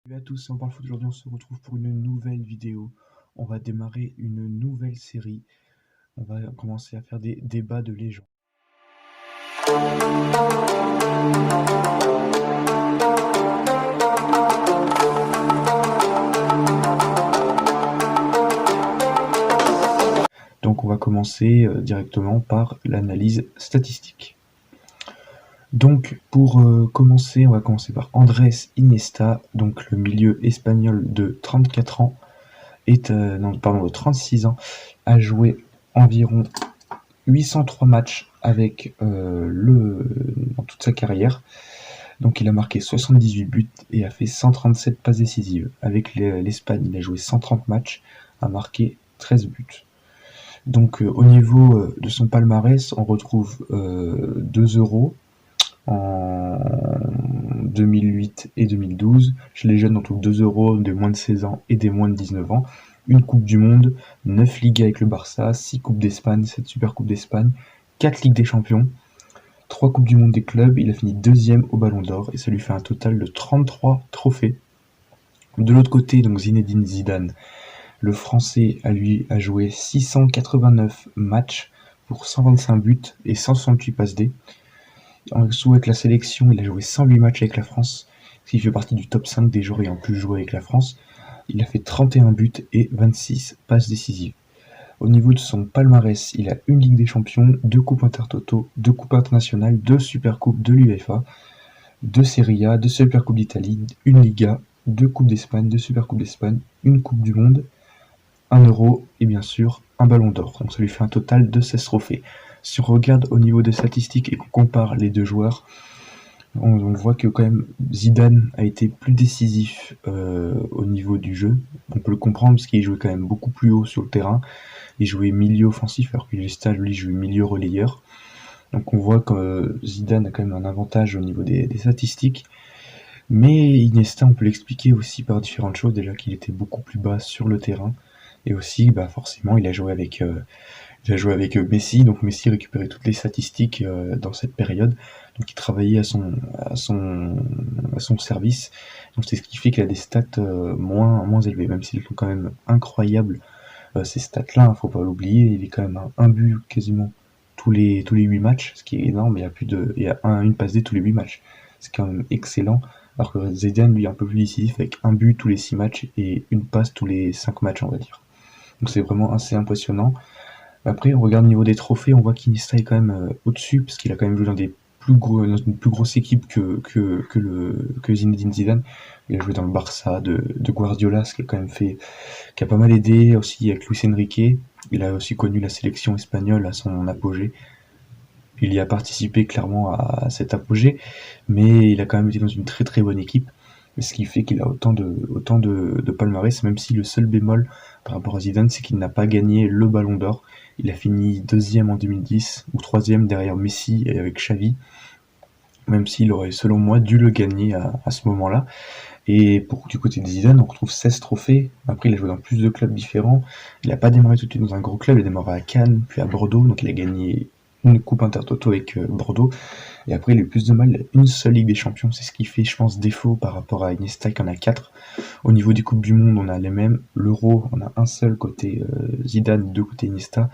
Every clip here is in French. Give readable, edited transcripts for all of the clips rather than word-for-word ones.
Salut à tous, c'est On parle foot. Aujourd'hui on se retrouve pour une nouvelle vidéo. On va démarrer une nouvelle série. On va commencer à faire des débats de légendes. Donc on va commencer directement par l'analyse statistique. Donc pour commencer, on va commencer par Andrés Iniesta, donc le milieu espagnol de 34 ans, de 36 ans, a joué environ 803 matchs avec dans toute sa carrière. Donc il a marqué 78 buts et a fait 137 passes décisives. Avec l'Espagne, il a joué 130 matchs, a marqué 13 buts. Donc au niveau de son palmarès, on retrouve 2 euros en 2008 et 2012. Chez les jeunes, on trouve 2 euros des moins de 16 ans et des moins de 19 ans. Une Coupe du Monde, 9 Ligues avec le Barça, 6 Coupes d'Espagne, 7 Super Coupes d'Espagne, 4 Ligues des Champions, 3 Coupes du Monde des clubs. Il a fini deuxième au Ballon d'Or et ça lui fait un total de 33 trophées. De l'autre côté, donc Zinedine Zidane, le Français a joué 689 matchs pour 125 buts et 168 passes D. En dessous, avec la sélection, il a joué 108 matchs avec la France, ce qui fait partie du top 5 des joueurs ayant pu jouer avec la France. Il a fait 31 buts et 26 passes décisives. Au niveau de son palmarès, il a une Ligue des Champions, 2 Coupes Intertoto, 2 Coupes internationales, 2 Supercoupes de l'UEFA, 2 Serie A, 2 Supercoupes d'Italie, une Liga, 2 Coupes d'Espagne, 2 Supercoupes d'Espagne, une Coupe du Monde, 1 Euro et bien sûr un Ballon d'Or. Donc ça lui fait un total de 16 trophées. Si on regarde au niveau des statistiques et qu'on compare les deux joueurs, on voit que quand même Zidane a été plus décisif au niveau du jeu. On peut le comprendre parce qu'il jouait quand même beaucoup plus haut sur le terrain. Il jouait milieu offensif alors que Iniesta, lui, jouait milieu relayeur. Donc on voit que Zidane a quand même un avantage au niveau des statistiques. Mais Iniesta, on peut l'expliquer aussi par différentes choses. Déjà qu'il était beaucoup plus bas sur le terrain. Et aussi, forcément, il a joué avec Messi, donc Messi récupérait toutes les statistiques dans cette période, donc il travaillait à son service, donc c'est ce qui fait qu'il a des stats moins élevées, même s'ils sont quand même incroyables ces stats-là, faut pas l'oublier, il est quand même à un but quasiment tous les 8 matchs, ce qui est énorme, il y a une passe D tous les 8 matchs, c'est quand même excellent, alors que Zidane lui est un peu plus décisif avec un but tous les 6 matchs et une passe tous les 5 matchs on va dire. Donc c'est vraiment assez impressionnant. Après, on regarde au niveau des trophées, on voit qu'Iniesta est quand même au-dessus, parce qu'il a quand même joué dans une plus grosse équipe que Zinedine Zidane. Il a joué dans le Barça de Guardiola, ce qui a quand même qui a pas mal aidé aussi avec Luis Enrique. Il a aussi connu la sélection espagnole à son apogée. Il y a participé clairement à cet apogée, mais il a quand même été dans une très très bonne équipe, ce qui fait qu'il a autant de palmarès, même si le seul bémol par rapport à Zidane, c'est qu'il n'a pas gagné le Ballon d'Or. Il a fini deuxième en 2010, ou troisième derrière Messi et avec Xavi, même s'il aurait selon moi dû le gagner à ce moment-là. Et du côté de Zidane, on retrouve 16 trophées. Après, il a joué dans plus de clubs différents. Il n'a pas démarré tout de suite dans un gros club, il a démarré à Cannes, puis à Bordeaux, donc il a gagné une coupe Intertoto avec Bordeaux. Et après, il a eu plus de mal, il a une seule Ligue des Champions, c'est ce qui fait, je pense, défaut par rapport à Iniesta qui en a 4. Au niveau des Coupes du Monde, on a les mêmes. L'Euro, on a un seul côté Zidane, deux côté Iniesta.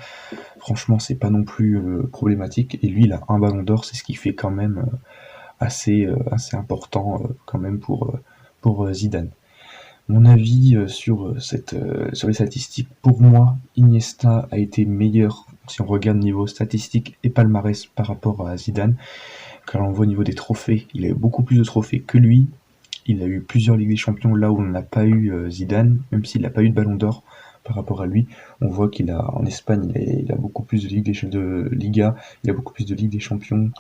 Franchement, c'est pas non plus problématique. Et lui, il a un Ballon d'Or, c'est ce qui fait quand même assez important quand même pour Zidane. Mon avis sur les statistiques, pour moi, Iniesta a été meilleur si on regarde niveau statistique et palmarès par rapport à Zidane. Quand on voit au niveau des trophées, il a eu beaucoup plus de trophées que lui. Il a eu plusieurs Ligues des Champions là où on n'a pas eu Zidane, même s'il n'a pas eu de Ballon d'Or par rapport à lui. On voit qu'il a en Espagne, il a beaucoup plus de Liga, il a beaucoup plus de Ligue des Champions.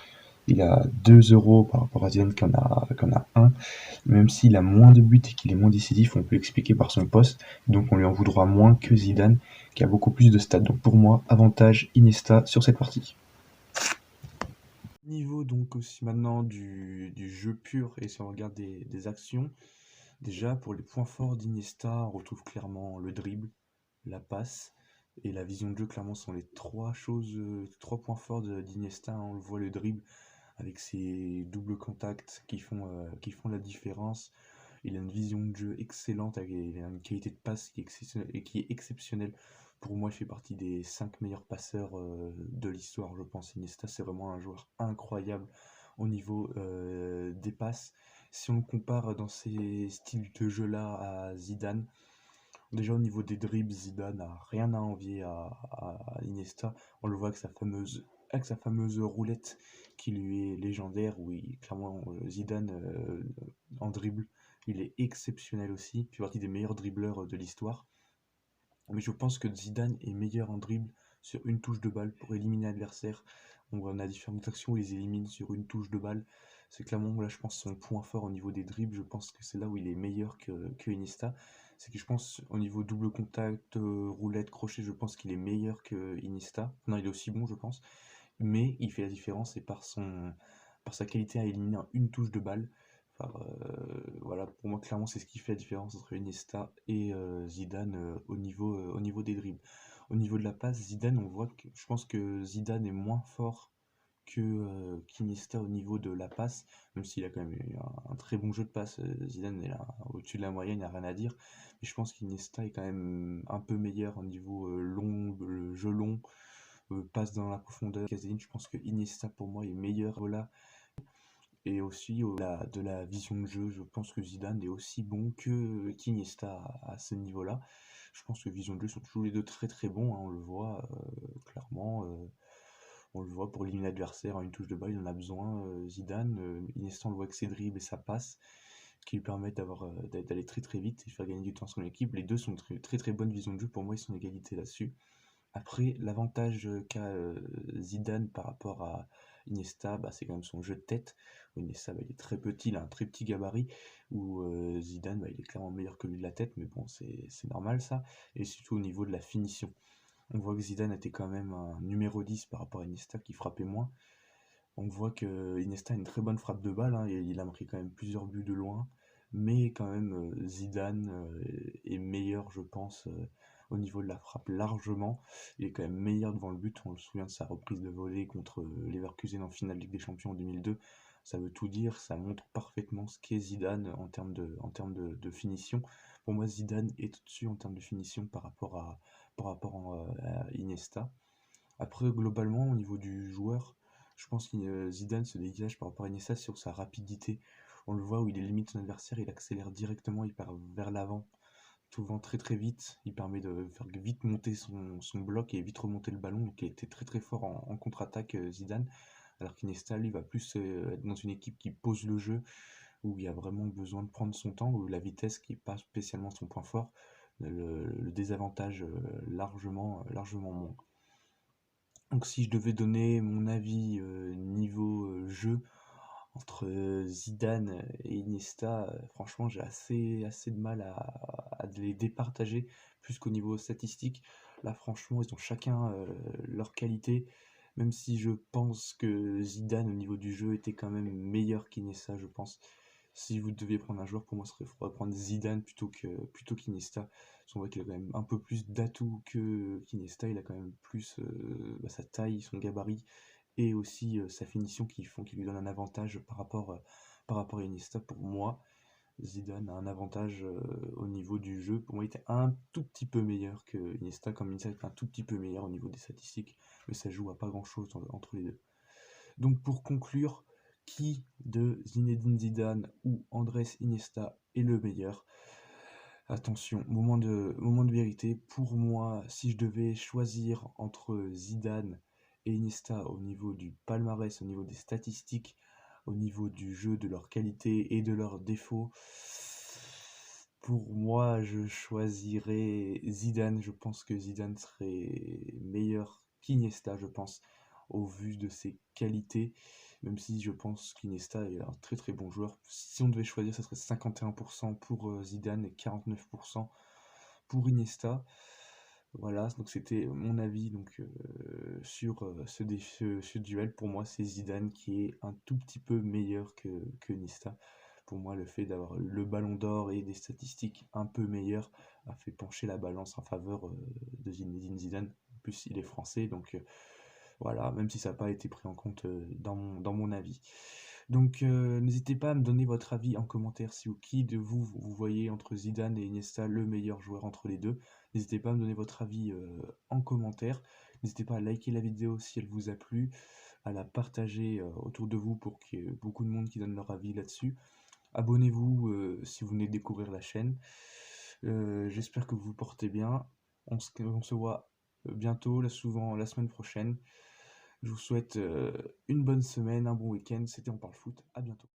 Il a 2 euros par rapport à Zidane qui en a un. Même s'il a moins de buts et qu'il est moins décisif, on peut l'expliquer par son poste. Donc on lui en voudra moins que Zidane qui a beaucoup plus de stats. Donc pour moi, avantage Iniesta sur cette partie. Niveau donc aussi maintenant du jeu pur et si on regarde des actions, déjà pour les points forts d'Iniesta, on retrouve clairement le dribble, la passe et la vision de jeu. Clairement, sont les trois points forts d'Iniesta. On le voit, le dribble avec ses doubles contacts qui font la différence. Il a une vision de jeu excellente, il a une qualité de passe qui est exceptionnelle. Pour moi, il fait partie des 5 meilleurs passeurs de l'histoire, je pense. Iniesta, c'est vraiment un joueur incroyable au niveau des passes. Si on le compare dans ces styles de jeu-là à Zidane, déjà au niveau des dribbles, Zidane n'a rien à envier à Iniesta. On le voit avec sa fameuse roulette qui lui est légendaire, oui, clairement Zidane en dribble, il est exceptionnel aussi, il fait partie des meilleurs dribbleurs de l'histoire. Mais je pense que Zidane est meilleur en dribble sur une touche de balle pour éliminer l'adversaire. On a différentes actions où il les élimine sur une touche de balle. C'est clairement là, je pense, son point fort au niveau des dribbles. Je pense que c'est là où il est meilleur que Iniesta. C'est que je pense au niveau double contact, roulette, crochet, je pense qu'il est meilleur que Iniesta. Non, il est aussi bon, je pense. Mais il fait la différence et par sa qualité à éliminer en une touche de balle. Voilà, pour moi, clairement, c'est ce qui fait la différence entre Iniesta et Zidane au niveau des dribbles. Au niveau de la passe, Zidane, on voit que je pense que Zidane est moins fort qu'Iniesta au niveau de la passe, même s'il a quand même eu un très bon jeu de passe. Zidane est là au-dessus de la moyenne, il n'y a rien à dire. Mais je pense qu'Iniesta est quand même un peu meilleur au niveau long, le jeu long, passe dans la profondeur. Caseline, je pense que Iniesta pour moi est meilleur. Voilà, et aussi de la vision de jeu, je pense que Zidane est aussi bon que qu'Iniesta à ce niveau-là. Je pense que vision de jeu sont tous les deux très très bons, hein, on le voit clairement. On le voit pour éliminer l'adversaire à une touche de balle, il en a besoin. Zidane, Iniesta on le voit avec ses dribbles et sa passe qui lui permettent d'aller très très vite et de faire gagner du temps à son équipe. Les deux sont très très, très bonnes visions de jeu, pour moi ils sont en égalité là-dessus. Après, l'avantage qu'a Zidane par rapport à Iniesta, bah, c'est quand même son jeu de tête. Iniesta, bah, il est très petit, il a un très petit gabarit, où Zidane, bah, il est clairement meilleur que lui de la tête, mais bon, c'est normal ça. Et surtout au niveau de la finition. On voit que Zidane était quand même un numéro 10 par rapport à Iniesta qui frappait moins. On voit que Iniesta a une très bonne frappe de balle, hein, et il a marqué quand même plusieurs buts de loin, mais quand même Zidane est meilleur, je pense, au niveau de la frappe largement. Il est quand même meilleur devant le but. On se souvient de sa reprise de volée contre Leverkusen en finale Ligue des Champions en 2002. Ça veut tout dire, ça montre parfaitement ce qu'est Zidane en termes de finition. Pour moi, Zidane est au-dessus en termes de finition par rapport à Iniesta. Après, globalement, au niveau du joueur, je pense que Zidane se dégage par rapport à Iniesta sur sa rapidité. On le voit où il limite son adversaire, il accélère directement, il part vers l'avant, souvent très très vite. Il permet de faire vite monter son bloc et vite remonter le ballon. Donc il était très très fort en contre-attaque, Zidane. Alors qu'Iniesta, lui, va plus être dans une équipe qui pose le jeu, où il y a vraiment besoin de prendre son temps, où la vitesse qui est pas spécialement son point fort, le désavantage largement moins. Donc si je devais donner mon avis niveau jeu entre Zidane et Iniesta, franchement j'ai assez de mal à les départager plus qu'au niveau statistique. Là franchement ils ont chacun leur qualité, même si je pense que Zidane au niveau du jeu était quand même meilleur qu'Iniesta, je pense. Si vous deviez prendre un joueur, pour moi, il faudrait prendre Zidane plutôt qu'Iniesta. On voit qu'il a quand même un peu plus d'atouts que qu'Iniesta. Il a quand même plus sa taille, son gabarit et aussi sa finition qui lui donne un avantage par rapport à Iniesta. Pour moi, Zidane a un avantage au niveau du jeu. Pour moi, il était un tout petit peu meilleur que Iniesta, comme Iniesta était un tout petit peu meilleur au niveau des statistiques, mais ça joue à pas grand-chose entre les deux. Donc pour conclure, qui de Zinedine Zidane ou Andrés Iniesta est le meilleur? Attention, moment de vérité. Pour moi, si je devais choisir entre Zidane et Iniesta au niveau du palmarès, au niveau des statistiques, au niveau du jeu, de leur qualité et de leurs défauts, pour moi, je choisirais Zidane. Je pense que Zidane serait meilleur qu'Iniesta, je pense, au vu de ses qualités, même si je pense qu'Iniesta est un très très bon joueur. Si on devait choisir, ça serait 51% pour Zidane et 49% pour Iniesta. Voilà, donc c'était mon avis donc sur ce duel. Pour moi, c'est Zidane qui est un tout petit peu meilleur que Iniesta. Pour moi, le fait d'avoir le ballon d'or et des statistiques un peu meilleures a fait pencher la balance en faveur de Zinedine Zidane. En plus, il est français, donc voilà, même si ça n'a pas été pris en compte dans mon avis. Donc n'hésitez pas à me donner votre avis en commentaire si ou qui de vous voyez entre Zidane et Iniesta le meilleur joueur entre les deux. N'hésitez pas à me donner votre avis en commentaire. N'hésitez pas à liker la vidéo si elle vous a plu, à la partager autour de vous pour qu'il y ait beaucoup de monde qui donne leur avis là-dessus. Abonnez-vous si vous venez de découvrir la chaîne. J'espère que vous vous portez bien. On se voit bientôt, là souvent la semaine prochaine. Je vous souhaite une bonne semaine, un bon week-end. C'était On Parle Foot. À bientôt.